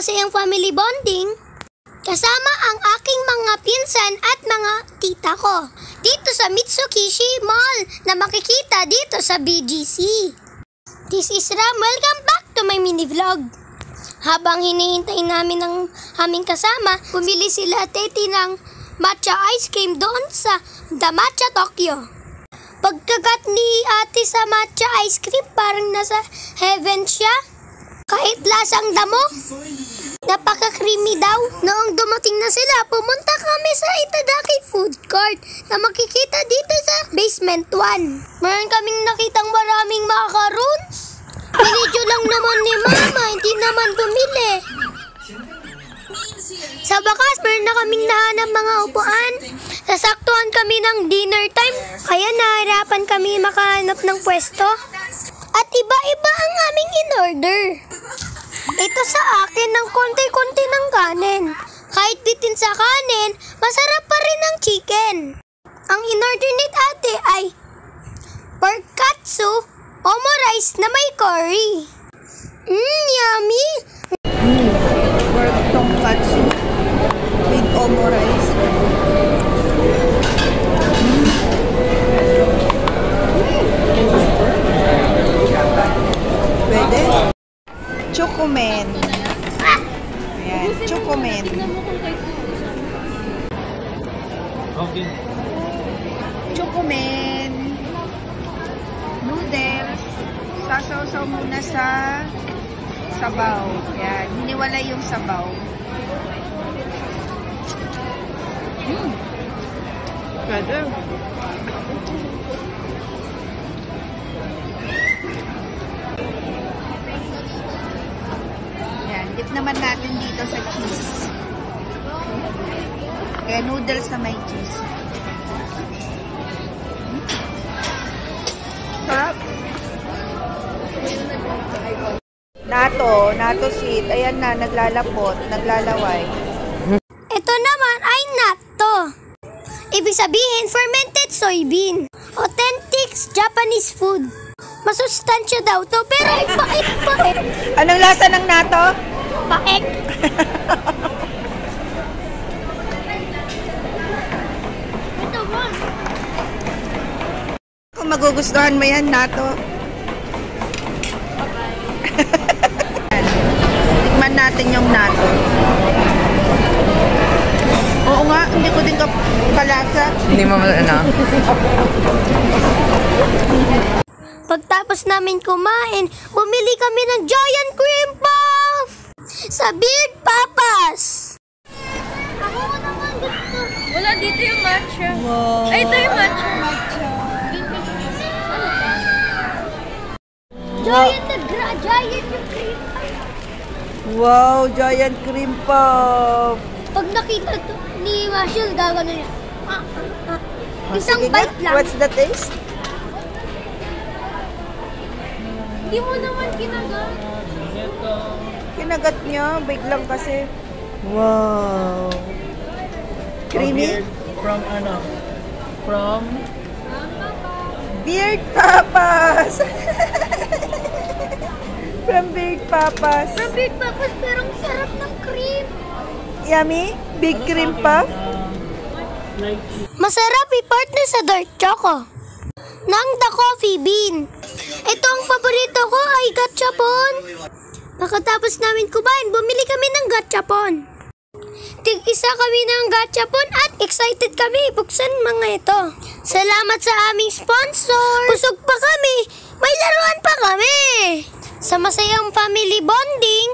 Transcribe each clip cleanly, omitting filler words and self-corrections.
masayang family bonding kasama ang aking mga pinsan at mga tita ko dito sa Mitsukishi Mall na makikita dito sa BGC. This is Ram. Welcome back to my mini vlog. Habang hinihintay namin ang aming kasama, bumili sila Teti ng matcha ice cream doon sa The Matcha Tokyo. Pagkagat ni ate sa matcha ice cream, parang nasa heaven siya. Kahit lasang damo, napaka-creamy daw. Noong dumating na sila, pumunta kami sa Itadaki Food Court na makikita dito sa Basement 1. Meron kaming nakitang maraming macaroons. Binidyo lang naman ni Mama, hindi naman bumili. Sa bakas, meron na kaming nahanap mga upuan. Nasaktuhan kami ng dinner time, kaya nahirapan kami makahanap ng pwesto. At iba-iba ang aming in-order. Ito sa akin ng konti-konti ng kanin. Kahit bitin sa kanin, masarap pa rin ang chicken. Ang in-order ni ate ay pork katsu, omo rice na may curry. Yummy! Pork tonkatsu with omo rice. Pwede? Chocomen. Ayan, chocomen. Okay. Chocomen. Noodles. Sasaw-saw muna sa sabaw. Ayan, hiniwala yung sabaw. Pwede. Dip naman natin dito sa cheese. Kaya noodles na may cheese. Sarap. Nato seed. Ayan na, naglalapot, naglalaway. Ito naman ay natto. Ibig sabihin, fermented soybean. Authentic Japanese food. Masustansya daw to, pero pait-pait. Anong lasa ng nato? Paek. Ito ba? Kung magugustuhan mo yan, nato. Tikman natin yung nato. Oo nga, hindi ko din kalasa. Hindi mo ano? Pagtapos namin kumain, bumili kami ng giant cream puff sa Beard Papas. Ako naman gusto. Wala dito yung matcha. Wow. Ay, ito yung matcha. Giant yung cream puff. Wow, giant cream puff. Pag nakita to ni Marshall, gagano niya. Isang Sige bite nga. lang. What's the taste? Hindi mo naman kinagat. Kinagat niya, biglang kasi. Wow. Creamy? From ano? From? Beard Papas. From Beard Papas. From Beard Papas, pero ang sarap ng cream. Yummy? Big cream puff? Masarap i-partner sa dark choco ng The Coffee Bean. Ito ang paborito ko ay gachapon. Pagkatapos namin kumain, bumili kami ng gachapon. Tig-isa kami ng gachapon at excited kami buksan mga ito. Salamat sa aming sponsor. Busog pa kami. May laruan pa kami. Sa masayang family bonding,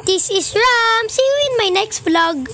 this is Ram. See you in my next vlog.